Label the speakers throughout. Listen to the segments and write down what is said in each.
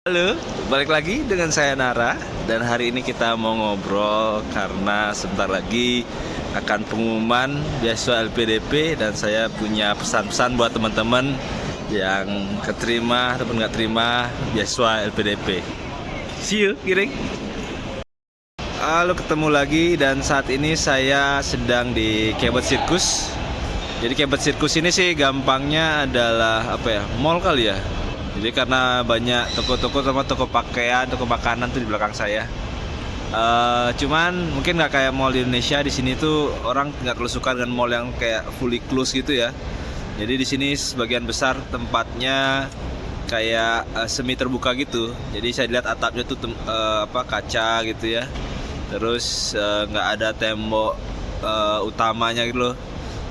Speaker 1: Halo, balik lagi dengan saya Nara. Dan hari ini kita mau ngobrol karena sebentar lagi akan pengumuman beasiswa LPDP. Dan saya punya pesan-pesan buat teman-teman yang keterima ataupun nggak terima beasiswa LPDP. See you, Giring. Halo, ketemu lagi dan saat ini saya sedang di Cabot Circus. Jadi Cabot Circus ini sih gampangnya adalah mall kali ya. Jadi karena banyak toko-toko sama toko pakaian, toko makanan tuh di belakang saya. Cuman mungkin nggak kayak mall di Indonesia. Di sini tuh orang nggak terlalu suka dengan mall yang kayak fully close gitu ya. Jadi di sini sebagian besar tempatnya kayak semi terbuka gitu. Jadi saya lihat atapnya tuh kaca gitu ya. Terus nggak ada tembok utamanya gitu loh.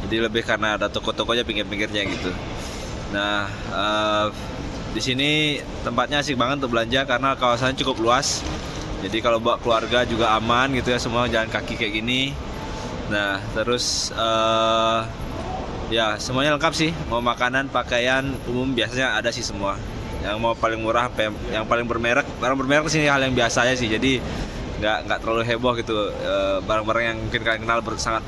Speaker 1: Jadi lebih karena ada toko-tokonya pinggir-pinggirnya gitu. Nah, di sini tempatnya asik banget untuk belanja karena kawasannya cukup luas. Jadi kalau bawa keluarga juga aman gitu ya, semua jalan kaki kayak gini. Nah, terus ya semuanya lengkap sih. Mau makanan, pakaian umum biasanya ada sih semua. Yang mau paling murah sampai yang paling bermerek, barang bermerek sini hal yang biasa aja sih. Jadi nggak terlalu heboh gitu. Barang-barang yang mungkin kalian kenal sangat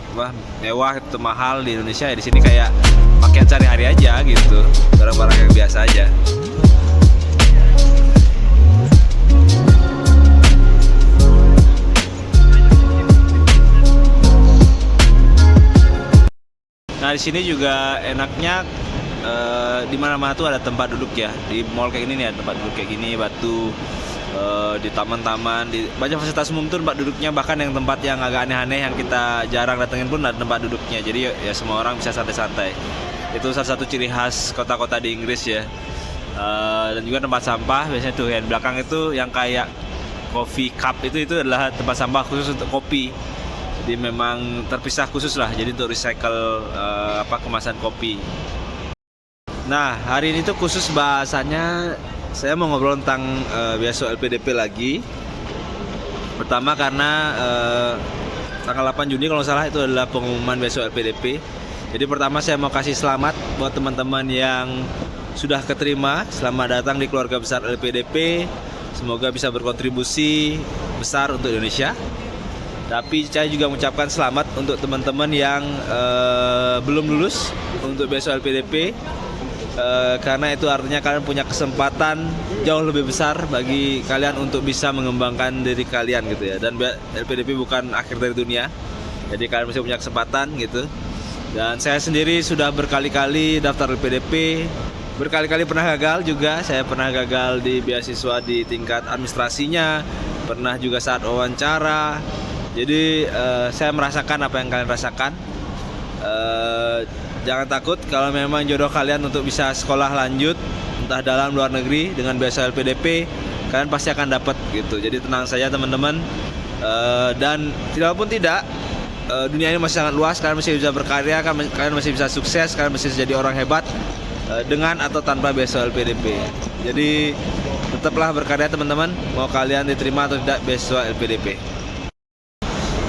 Speaker 1: mewah itu mahal di Indonesia, ya di sini kayak pakaian sehari-hari aja gitu. Barang-barang yang biasa aja. Nah, di sini juga enaknya di mana-mana tuh ada tempat duduk ya. Di mall kayak gini nih ada tempat duduk kayak gini, batu di taman-taman, di banyak fasilitas umum tuh tempat duduknya, bahkan yang tempat yang agak aneh-aneh yang kita jarang datengin pun ada tempat duduknya. Jadi ya semua orang bisa santai-santai. Itu salah satu ciri khas kota-kota di Inggris ya. Dan juga tempat sampah biasanya tuh yang di belakang itu yang kayak coffee cup itu adalah tempat sampah khusus untuk kopi. Jadi memang terpisah khusus lah, jadi untuk recycle kemasan kopi. Nah, hari ini tuh khusus bahasanya saya mau ngobrol tentang beasiswa LPDP lagi. Pertama karena tanggal 8 Juni kalau nggak salah itu adalah pengumuman beasiswa LPDP. Jadi pertama saya mau kasih selamat buat teman-teman yang sudah keterima. Selamat datang di keluarga besar LPDP. Semoga bisa berkontribusi besar untuk Indonesia. Tapi saya juga mengucapkan selamat untuk teman-teman yang belum lulus untuk beasiswa LPDP, karena itu artinya kalian punya kesempatan jauh lebih besar bagi kalian untuk bisa mengembangkan diri kalian gitu ya. Dan LPDP bukan akhir dari dunia, jadi kalian masih punya kesempatan gitu. Dan saya sendiri sudah berkali-kali daftar LPDP, berkali-kali pernah gagal juga. Saya pernah gagal di beasiswa di tingkat administrasinya, pernah juga saat wawancara. Jadi saya merasakan apa yang kalian rasakan. Jangan takut kalau memang jodoh kalian untuk bisa sekolah lanjut, entah dalam luar negeri dengan beasiswa LPDP, kalian pasti akan dapat gitu. Jadi tenang saja teman-teman. Dan walaupun tidak, dunia ini masih sangat luas. Kalian masih bisa berkarya, kalian masih bisa sukses, kalian masih bisa jadi orang hebat dengan atau tanpa beasiswa LPDP. Jadi tetaplah berkarya teman-teman, mau kalian diterima atau tidak beasiswa LPDP.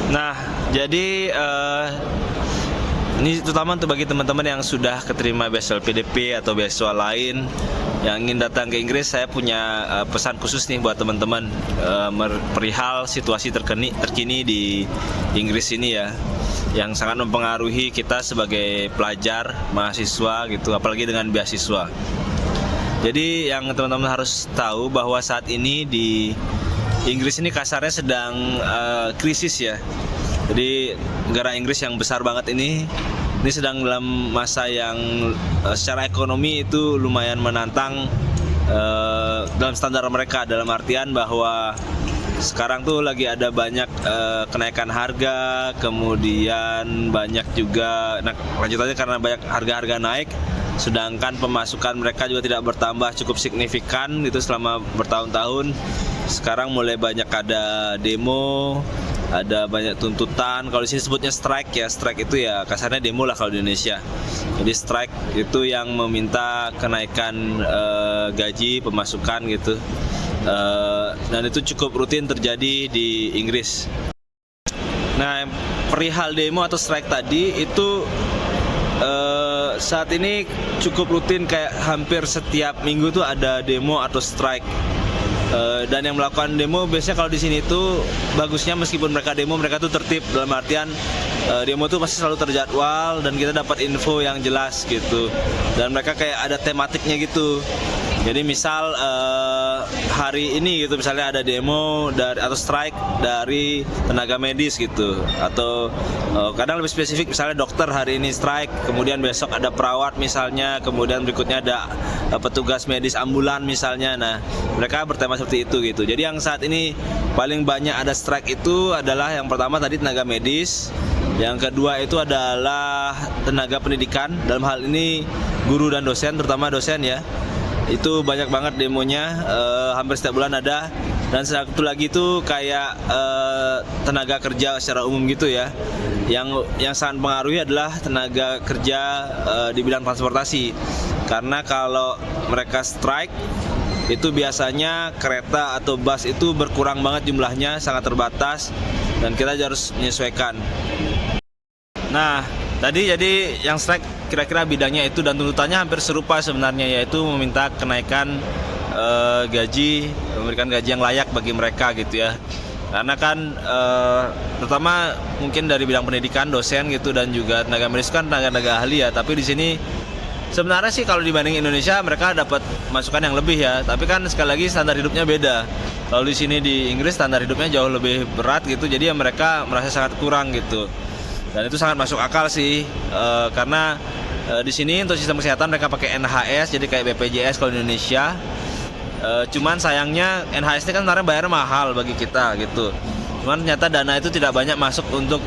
Speaker 1: Nah, jadi ini terutama untuk bagi teman-teman yang sudah keterima beasiswa LPDP atau beasiswa lain yang ingin datang ke Inggris. Saya punya pesan khusus nih buat teman-teman perihal situasi terkini di Inggris ini ya, yang sangat mempengaruhi kita sebagai pelajar, mahasiswa gitu, apalagi dengan beasiswa. Jadi yang teman-teman harus tahu bahwa saat ini di Inggris ini kasarnya sedang krisis ya. Jadi negara Inggris yang besar banget ini sedang dalam masa yang secara ekonomi itu lumayan menantang dalam standar mereka, dalam artian bahwa sekarang tuh lagi ada banyak kenaikan harga, kemudian banyak juga lanjutannya karena banyak harga-harga naik, sedangkan pemasukan mereka juga tidak bertambah cukup signifikan gitu selama bertahun-tahun. Sekarang mulai banyak ada demo, ada banyak tuntutan. Kalau di sini sebutnya strike ya, strike itu ya kasarnya demo lah kalau di Indonesia. Jadi strike itu yang meminta kenaikan gaji, pemasukan gitu. Dan itu cukup rutin terjadi di Inggris. Nah, perihal demo atau strike tadi itu saat ini cukup rutin, kayak hampir setiap minggu tuh ada demo atau strike. Dan yang melakukan demo biasanya kalau di sini tuh bagusnya meskipun mereka demo, mereka tuh tertib, dalam artian demo tuh pasti selalu terjadwal dan kita dapat info yang jelas gitu. Dan mereka kayak ada tematiknya gitu. Jadi misal hari ini gitu misalnya ada demo atau strike dari tenaga medis gitu, atau kadang lebih spesifik misalnya dokter hari ini strike, kemudian besok ada perawat misalnya, kemudian berikutnya ada petugas medis ambulan misalnya. Nah, mereka bertema seperti itu gitu. Jadi yang saat ini paling banyak ada strike itu adalah yang pertama tadi tenaga medis, yang kedua itu adalah tenaga pendidikan, dalam hal ini guru dan dosen, terutama dosen ya. Itu banyak banget demonya, hampir setiap bulan ada. Dan satu lagi itu kayak tenaga kerja secara umum gitu ya. Yang sangat mempengaruhi adalah tenaga kerja di bidang transportasi. Karena kalau mereka strike, itu biasanya kereta atau bus itu berkurang banget jumlahnya, sangat terbatas, dan kita harus menyesuaikan. Nah, tadi jadi yang strike kira-kira bidangnya itu dan tuntutannya hampir serupa sebenarnya, yaitu meminta kenaikan gaji, memberikan gaji yang layak bagi mereka gitu ya. Karena kan terutama mungkin dari bidang pendidikan, dosen gitu, dan juga tenaga medis kan tenaga ahli ya. Tapi di sini sebenarnya sih kalau dibanding Indonesia mereka dapat masukan yang lebih ya. Tapi kan sekali lagi standar hidupnya beda. Kalau di sini di Inggris standar hidupnya jauh lebih berat gitu. Jadi ya mereka merasa sangat kurang gitu. Dan itu sangat masuk akal sih, karena di sini untuk sistem kesehatan mereka pakai NHS, jadi kayak BPJS kalau di Indonesia. Cuman sayangnya NHS ini kan sebenarnya bayarnya mahal bagi kita gitu. Cuman ternyata dana itu tidak banyak masuk untuk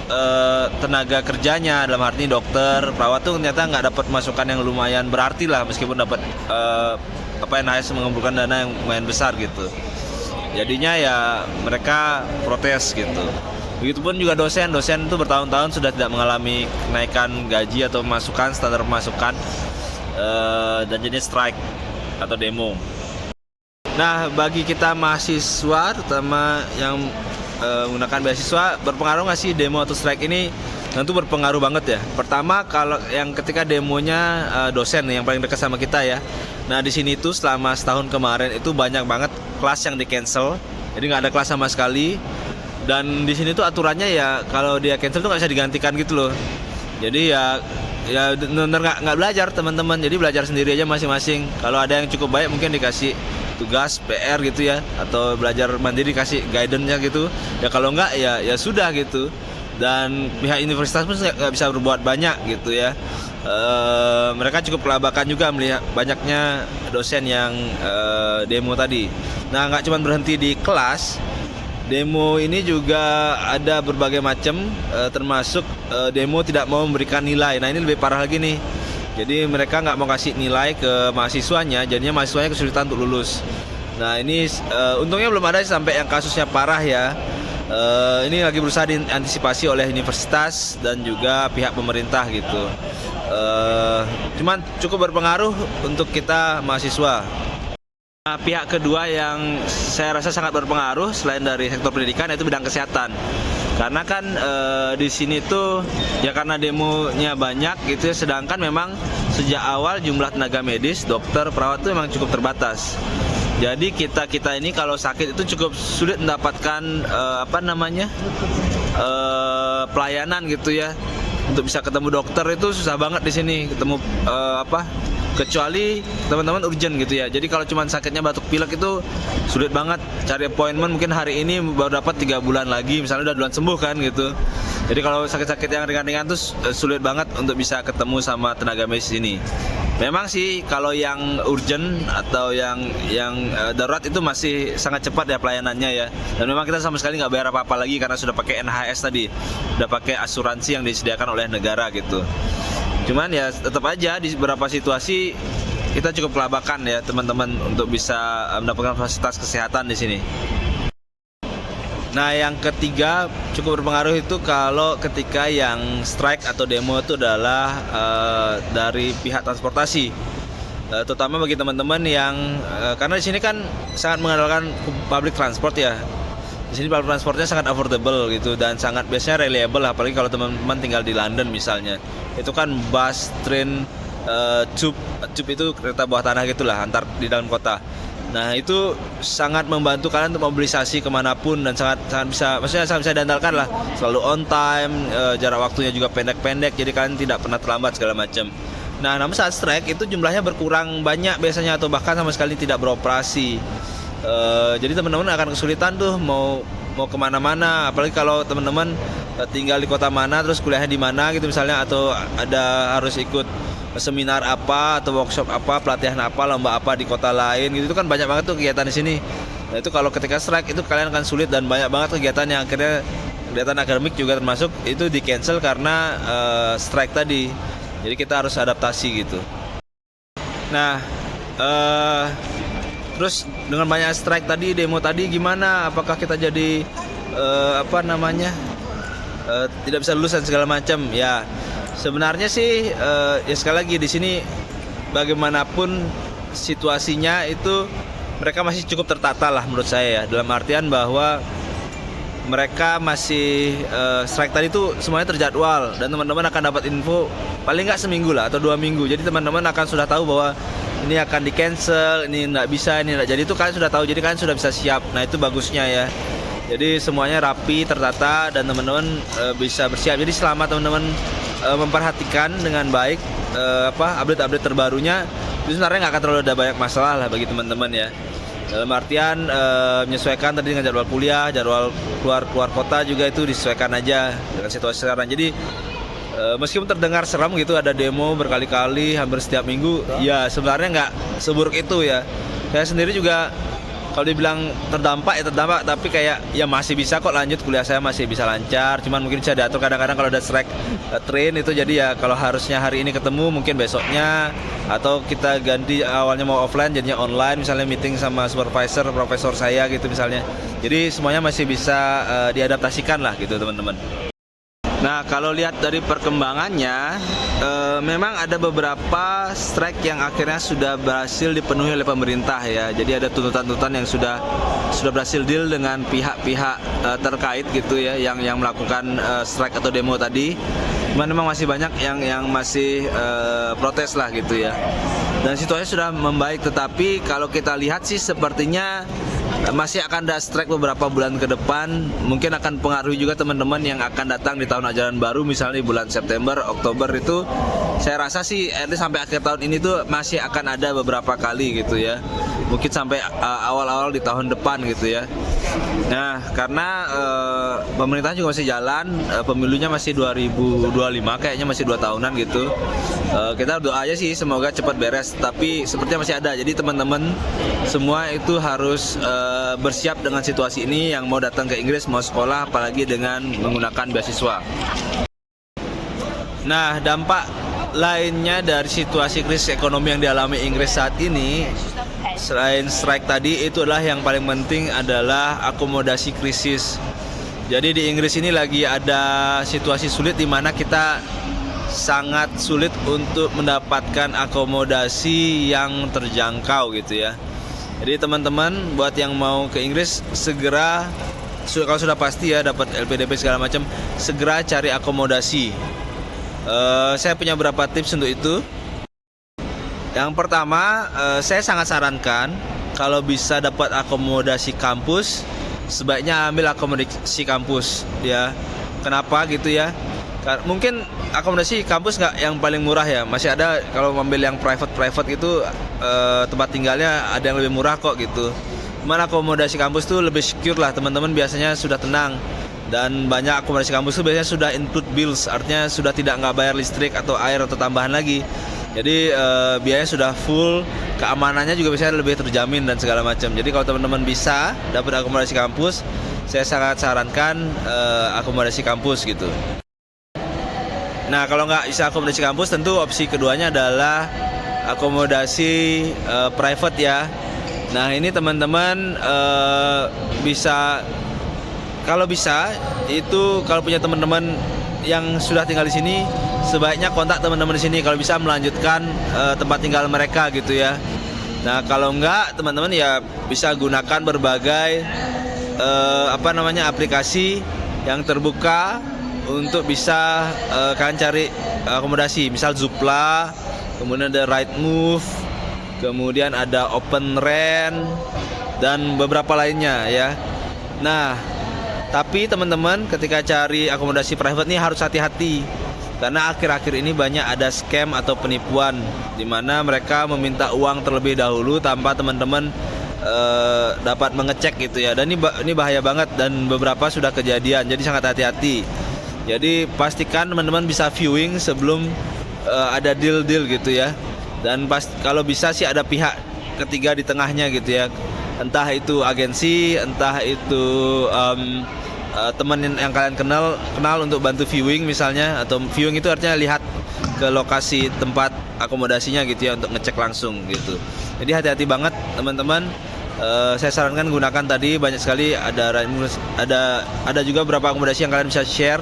Speaker 1: tenaga kerjanya, dalam arti dokter, perawat tuh ternyata nggak dapat masukan yang lumayan berarti lah, meskipun dapat NHS mengumpulkan dana yang lumayan besar gitu. Jadinya ya mereka protes gitu. Begitupun juga dosen itu bertahun-tahun sudah tidak mengalami kenaikan gaji atau masukan, standar masukan, dan jenis strike atau demo. Nah, bagi kita mahasiswa, terutama yang menggunakan beasiswa, berpengaruh nggak sih demo atau strike ini? Tentu berpengaruh banget ya. Pertama, kalau yang ketika demonya dosen yang paling dekat sama kita ya. Nah, di sini tuh selama setahun kemarin itu banyak banget kelas yang di-cancel, jadi nggak ada kelas sama sekali. Dan di sini tuh aturannya ya kalau dia cancel tuh nggak bisa digantikan gitu loh. Jadi ya bener nggak belajar teman-teman. Jadi belajar sendiri aja masing-masing. Kalau ada yang cukup baik mungkin dikasih tugas PR gitu ya, atau belajar mandiri kasih guidance-nya gitu. Ya kalau nggak ya sudah gitu. Dan pihak universitas pun nggak bisa berbuat banyak gitu ya. Mereka cukup kelabakan juga melihat banyaknya dosen yang demo tadi. Nah, nggak cuma berhenti di kelas. Demo ini juga ada berbagai macam, termasuk demo tidak mau memberikan nilai. Nah, ini lebih parah lagi nih. Jadi mereka nggak mau kasih nilai ke mahasiswanya, jadinya mahasiswanya kesulitan untuk lulus. Nah, ini untungnya belum ada sampai yang kasusnya parah ya. Ini lagi berusaha diantisipasi oleh universitas dan juga pihak pemerintah gitu. Cuman cukup berpengaruh untuk kita mahasiswa. Nah, pihak kedua yang saya rasa sangat berpengaruh selain dari sektor pendidikan itu bidang kesehatan. Karena kan di sini tuh ya karena demonya banyak gitu ya, sedangkan memang sejak awal jumlah tenaga medis, dokter, perawat itu memang cukup terbatas. Jadi kita ini kalau sakit itu cukup sulit mendapatkan pelayanan gitu ya. Untuk bisa ketemu dokter itu susah banget di sini, ketemu kecuali teman-teman urgent gitu ya. Jadi kalau cuma sakitnya batuk pilek itu sulit banget cari appointment, mungkin hari ini baru dapat 3 bulan lagi misalnya udah duluan sembuh kan gitu. Jadi kalau sakit-sakit yang ringan-ringan tuh sulit banget untuk bisa ketemu sama tenaga medis ini. Memang sih kalau yang urgent atau yang darurat itu masih sangat cepat ya pelayanannya ya. Dan memang kita sama sekali nggak bayar apa-apa lagi karena sudah pakai NHS tadi, sudah pakai asuransi yang disediakan oleh negara gitu. Cuman ya tetap aja di beberapa situasi kita cukup kelabakan ya teman-teman untuk bisa mendapatkan fasilitas kesehatan di sini. Nah, yang ketiga cukup berpengaruh itu kalau ketika yang strike atau demo itu adalah dari pihak transportasi, terutama bagi teman-teman yang karena di sini kan sangat mengandalkan public transport ya. Di sini public transportnya sangat affordable gitu dan sangat biasanya reliable, apalagi kalau teman-teman tinggal di London misalnya. Itu kan bus, train, tube itu kereta bawah tanah gitulah antar di dalam kota. Nah itu sangat membantu kalian untuk mobilisasi kemanapun dan sangat bisa diandalkan lah. Selalu on time, jarak waktunya juga pendek-pendek, jadi kalian tidak pernah terlambat segala macam. Nah namun saat strike itu jumlahnya berkurang banyak biasanya atau bahkan sama sekali tidak beroperasi. Jadi teman-teman akan kesulitan tuh mau kemana-mana, apalagi kalau teman-teman tinggal di kota mana terus kuliahnya di mana gitu misalnya, atau ada harus ikut seminar apa atau workshop apa, pelatihan apa, lomba apa di kota lain gitu. Itu kan banyak banget tuh kegiatan di sini. Nah itu kalau ketika strike itu kalian akan sulit, dan banyak banget kegiatan yang akhirnya kegiatan akademik juga termasuk itu di cancel karena strike tadi. Jadi kita harus adaptasi gitu. Nah terus dengan banyak strike tadi, demo tadi gimana? Apakah kita jadi tidak bisa lulus dan segala macam? Ya sebenarnya sih ya sekali lagi di sini bagaimanapun situasinya itu mereka masih cukup tertata lah menurut saya ya, dalam artian bahwa mereka masih strike tadi itu semuanya terjadwal dan teman-teman akan dapat info paling nggak seminggu lah atau 2 minggu. Jadi teman-teman akan sudah tahu bahwa ini akan di cancel, ini nggak bisa, ini nggak jadi, itu kalian sudah tahu, jadi kalian sudah bisa siap. Nah itu bagusnya ya. Jadi semuanya rapi, tertata, dan teman-teman bisa bersiap. Jadi selama teman-teman memperhatikan dengan baik update-update terbarunya, itu sebenarnya nggak akan terlalu ada banyak masalah lah bagi teman-teman ya. Dalam artian menyesuaikan tadi dengan jadwal kuliah, jadwal keluar kota juga itu disesuaikan aja dengan situasi sekarang. Jadi meskipun terdengar seram gitu, ada demo berkali-kali hampir setiap minggu, ya sebenarnya nggak seburuk itu ya. Saya sendiri juga kalau dibilang terdampak ya terdampak, tapi kayak ya masih bisa kok lanjut kuliah, saya masih bisa lancar, cuman mungkin bisa diatur kadang-kadang kalau ada strike train itu. Jadi ya kalau harusnya hari ini ketemu mungkin besoknya, atau kita ganti awalnya mau offline jadinya online, misalnya meeting sama supervisor profesor saya gitu misalnya. Jadi semuanya masih bisa diadaptasikan lah gitu teman-teman. Nah kalau lihat dari perkembangannya, memang ada beberapa strike yang akhirnya sudah berhasil dipenuhi oleh pemerintah ya. Jadi ada tuntutan-tuntutan yang sudah berhasil deal dengan pihak-pihak terkait gitu ya, yang melakukan strike atau demo tadi. Cuman memang masih banyak yang masih protes lah gitu ya. Dan situasi sudah membaik, tetapi kalau kita lihat sih sepertinya masih akan ada strike beberapa bulan ke depan. Mungkin akan pengaruhi juga teman-teman yang akan datang di tahun ajaran baru, misalnya di bulan September, Oktober itu. Saya rasa sih sampai akhir tahun ini tuh masih akan ada beberapa kali gitu ya. Mungkin sampai awal-awal di tahun depan gitu ya. Nah karena pemerintah juga masih jalan, pemilunya masih 2025 kayaknya, masih 2 tahunan gitu. Kita doa aja sih semoga cepat beres, tapi sepertinya masih ada. Jadi teman-teman semua itu harus bersiap dengan situasi ini, yang mau datang ke Inggris, mau sekolah, apalagi dengan menggunakan beasiswa. Nah dampak lainnya dari situasi krisis ekonomi yang dialami Inggris saat ini, selain strike tadi, itu adalah yang paling penting adalah akomodasi krisis. Jadi di Inggris ini lagi ada situasi sulit di mana kita sangat sulit untuk mendapatkan akomodasi yang terjangkau gitu ya. Jadi teman-teman buat yang mau ke Inggris, segera kalau sudah pasti ya dapat LPDP segala macam, segera cari akomodasi. Saya punya beberapa tips untuk itu. Yang pertama, saya sangat sarankan kalau bisa dapat akomodasi kampus, sebaiknya ambil akomodasi kampus ya. Kenapa gitu ya? Mungkin akomodasi kampus nggak yang paling murah ya, masih ada kalau ambil yang private itu tempat tinggalnya ada yang lebih murah kok gitu. Cuman akomodasi kampus tuh lebih secure lah, teman-teman biasanya sudah tenang. Dan banyak akomodasi kampus itu biasanya sudah include bills, artinya sudah tidak nggak bayar listrik atau air atau tambahan lagi. Jadi biayanya sudah full, keamanannya juga biasanya lebih terjamin dan segala macam. Jadi kalau teman-teman bisa dapat akomodasi kampus, saya sangat sarankan akomodasi kampus gitu. Nah kalau nggak bisa akomodasi kampus, tentu opsi keduanya adalah akomodasi private ya. Nah ini teman-teman bisa, kalau bisa itu kalau punya teman-teman yang sudah tinggal di sini, sebaiknya kontak teman-teman di sini kalau bisa melanjutkan tempat tinggal mereka gitu ya. Nah kalau enggak, teman-teman ya bisa gunakan berbagai aplikasi yang terbuka untuk bisa kalian cari akomodasi. Misal Zoopla, kemudian ada Rightmove, kemudian ada open rent dan beberapa lainnya ya. Nah, tapi teman-teman ketika cari akomodasi private nih harus hati-hati, karena akhir-akhir ini banyak ada scam atau penipuan di mana mereka meminta uang terlebih dahulu tanpa teman-teman dapat mengecek gitu ya. Dan ini bahaya banget dan beberapa sudah kejadian, jadi sangat hati-hati. Jadi pastikan teman-teman bisa viewing sebelum ada deal-deal gitu ya. Dan kalau bisa sih ada pihak ketiga di tengahnya gitu ya. Entah itu agensi, entah itu teman yang kalian kenal untuk bantu viewing misalnya. Atau viewing itu artinya lihat ke lokasi tempat akomodasinya gitu ya, untuk ngecek langsung gitu. Jadi hati-hati banget teman-teman. Saya sarankan gunakan tadi banyak sekali, ada juga beberapa akomodasi yang kalian bisa share.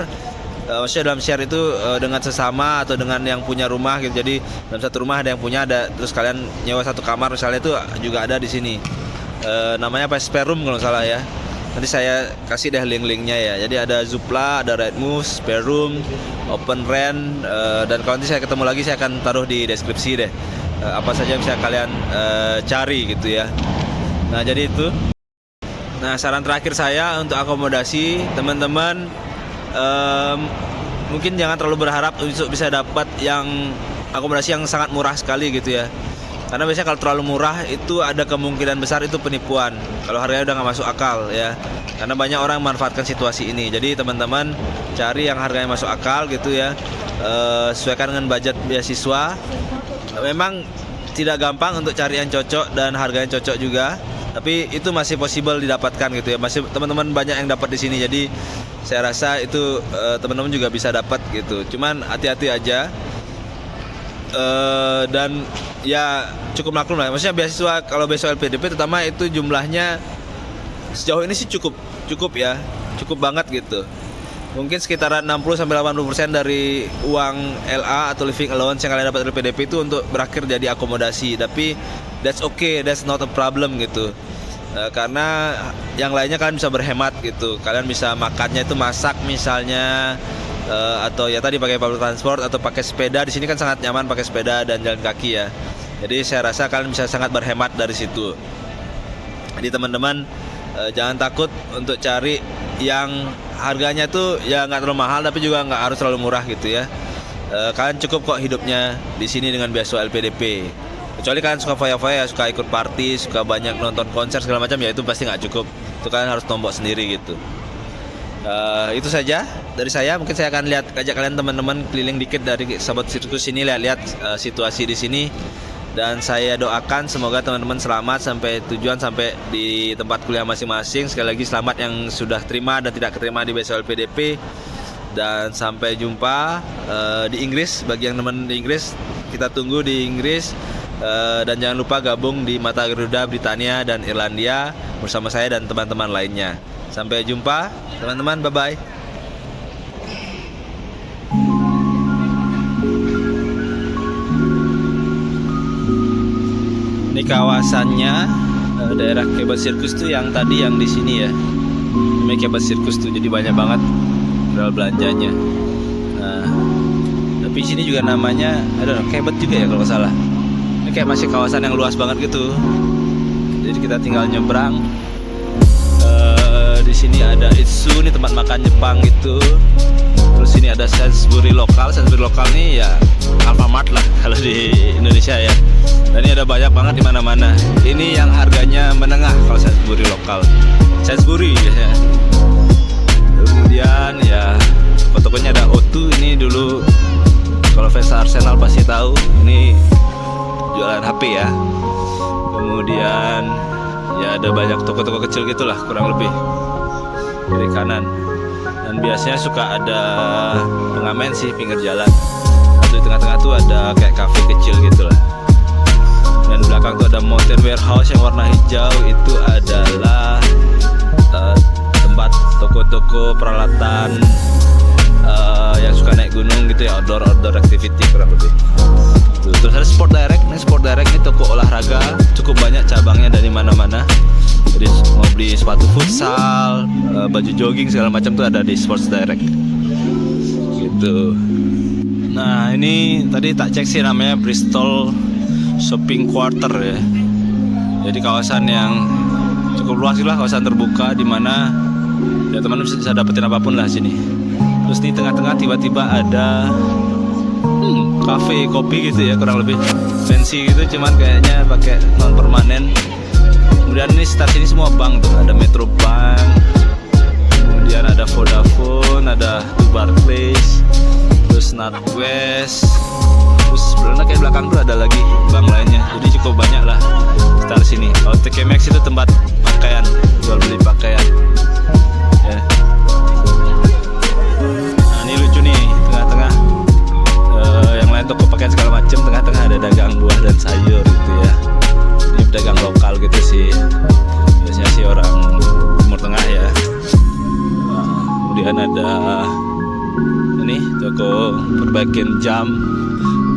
Speaker 1: Maksudnya dalam share itu dengan sesama atau dengan yang punya rumah gitu. Jadi dalam satu rumah ada yang punya, terus kalian nyewa satu kamar misalnya, itu juga ada di sini. Namanya apa, spare room kalau salah ya. Nanti saya kasih deh link-linknya ya. Jadi ada Zoopla, ada Rightmove, spare room, open rent, dan kalau nanti saya ketemu lagi saya akan taruh di deskripsi deh apa saja yang bisa kalian cari gitu ya. Nah jadi itu. Nah saran terakhir saya untuk akomodasi teman-teman, mungkin jangan terlalu berharap untuk bisa dapat yang akomodasi yang sangat murah sekali gitu ya. Karena biasanya kalau terlalu murah itu ada kemungkinan besar itu penipuan. Kalau harganya udah nggak masuk akal ya. Karena banyak orang memanfaatkan situasi ini. Jadi teman-teman cari yang harganya masuk akal gitu ya. Sesuaikan dengan budget beasiswa. Memang tidak gampang untuk cari yang cocok dan harganya cocok juga. Tapi itu masih possible didapatkan gitu ya. Masih teman-teman banyak yang dapat di sini. Jadi saya rasa itu teman-teman juga bisa dapat gitu. Cuman hati-hati aja. Dan ya cukup maklum lah. Maksudnya beasiswa, kalau beasiswa LPDP terutama itu jumlahnya sejauh ini sih cukup ya. Cukup banget gitu. Mungkin sekitaran 60-80% dari uang LA atau living allowance yang kalian dapat dari LPDP itu untuk berakhir jadi akomodasi. Tapi that's okay, that's not a problem gitu. Karena yang lainnya kalian bisa berhemat gitu. Kalian bisa makannya itu masak misalnya, atau ya tadi pakai public transport atau pakai sepeda. Di sini kan sangat nyaman pakai sepeda dan jalan kaki ya. Jadi saya rasa kalian bisa sangat berhemat dari situ. Jadi teman-teman jangan takut untuk cari yang harganya tuh ya nggak terlalu mahal tapi juga nggak harus terlalu murah gitu ya. Kalian cukup kok hidupnya di sini dengan beasiswa LPDP. Kecuali kalian suka foya-foya, suka ikut party, suka banyak nonton konser segala macam, ya itu pasti nggak cukup. Itu kalian harus tombok sendiri gitu. Itu saja dari saya. Mungkin saya akan ajak kalian teman-teman keliling dikit dari Sahabat Sirkus ini, lihat situasi di sini. Dan saya doakan semoga teman-teman selamat sampai tujuan, sampai di tempat kuliah masing-masing. Sekali lagi selamat yang sudah terima dan tidak keterima di beasiswa LPDP. Dan sampai jumpa di Inggris. Bagi yang teman di Inggris, kita tunggu di Inggris. Dan jangan lupa gabung di Mata Garuda Britania dan Irlandia bersama saya dan teman-teman lainnya. Sampai jumpa teman-teman, bye-bye. Ini kawasannya daerah Kebab Sirkus tuh yang tadi yang di sini ya. Ini Kebab Sirkus tuh, jadi banyak banget jual belanjanya. Nah, tapi sini juga namanya ada Kebab juga ya kalau nggak salah. Ini kayak masih kawasan yang luas banget gitu. Jadi kita tinggal nyebrang. Di sini ada Itsu, nih tempat makan Jepang gitu. Terus sini ada Sainsbury lokal. Sainsbury lokal nih ya Alfamart lah kalau di Indonesia ya. Dan ini ada banyak banget di mana-mana. Ini yang harganya menengah kalau Sainsbury lokal. Sainsbury ya. Kemudian ya tokonya ada O2, ini dulu kalau fans Arsenal pasti tahu. Ini jualan HP ya. Kemudian ya ada banyak toko-toko kecil gitulah kurang lebih dari kanan. Dan biasanya suka ada pengamen sih pinggir jalan. Atau di tengah-tengah tuh ada kayak cafe kecil gitulah. Dan belakang tuh ada Mountain Warehouse yang warna hijau. Itu adalah tempat toko-toko peralatan yang suka naik gunung gitu ya, outdoor activity kurang lebih. Terus ada Sport Direct. Ini Sport Direct ini toko olahraga, cukup banyak cabangnya dari mana-mana. Jadi mau beli sepatu futsal, baju jogging segala macam tuh ada di Sports Direct. Gitu. Nah ini tadi tak cek sih namanya Bristol shopping quarter ya. Jadi kawasan yang cukup luas lah, kawasan terbuka di mana ya teman bisa dapetin apapun lah sini. Terus di tengah-tengah tiba-tiba ada cafe kopi gitu ya, kurang lebih fancy gitu, cuman kayaknya pakai non permanen. Kemudian ini sekitar sini semua bank tuh, ada Metro Bank, kemudian ada Vodafone, ada Barclays, terus NatWest, terus sebenarnya kayak belakang tuh ada lagi bank lainnya. Jadi cukup banyak lah sekitar sini. Kalau TK Maxx itu tempat pakaian, jual beli pakaian ya. Nah ini lucu nih, tengah-tengah yang lain toko pakaian segala macam, tengah-tengah ada dagang buah dan sayur gitu ya. Ini pedagang lokal gitu sih, biasanya sih orang Timur Tengah ya. Nah, kemudian ada ini toko perbaikan jam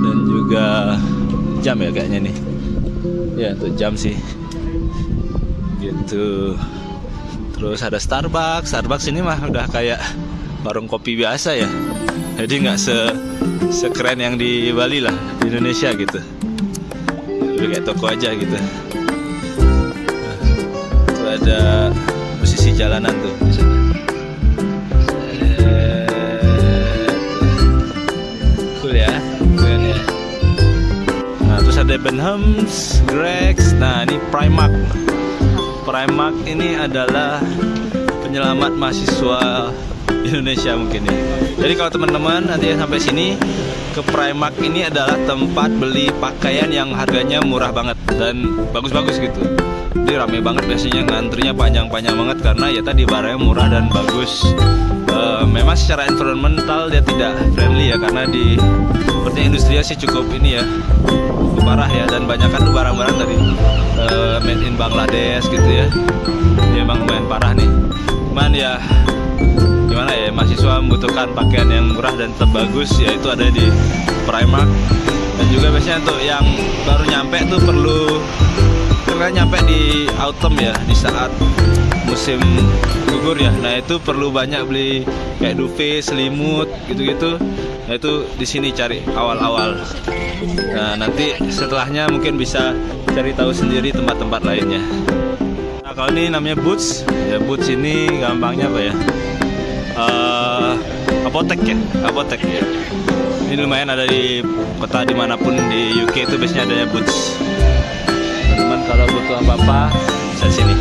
Speaker 1: dan juga jam ya kayaknya nih ya, untuk jam sih gitu. Terus ada Starbucks ini mah udah kayak warung kopi biasa ya, jadi nggak sekeren yang di Bali lah, di Indonesia gitu, lebih kayak toko aja gitu. Itu ada musisi jalanan tuh di sana. Cool ya, keren ya. Nah terus ada Benhams, Greggs. Nah ini Primark ini adalah penyelamat mahasiswa Indonesia mungkin ya. Jadi kalau teman-teman nanti sampai sini ke Primark, ini adalah tempat beli pakaian yang harganya murah banget dan bagus-bagus gitu. Jadi rame banget biasanya, ngantrinya panjang-panjang banget karena ya tadi barangnya murah dan bagus. Memang secara environmental dia tidak friendly ya, karena di seperti industrinya sih cukup ini ya, cukup parah ya, dan banyak kan tuh barang-barang dari made in Bangladesh gitu ya. Ini emang lumayan parah nih. Cuman ya gimana ya, mahasiswa membutuhkan pakaian yang murah dan tetap bagus, yaitu ada di Primark. Dan juga biasanya untuk yang baru nyampe tuh perlu, karena nyampe di autumn ya, di saat musim gugur ya. Nah itu perlu banyak beli kayak duvet, selimut gitu-gitu. Nah itu di sini cari awal-awal. Nah nanti setelahnya mungkin bisa cari tahu sendiri tempat-tempat lainnya. Nah kalau ini namanya Boots ya. Boots ini gampangnya apa ya, apotek ya. Ini lumayan ada di kota dimanapun di UK itu biasanya adanya Boots. Teman-teman kalau butuh apa-apa bisa sini.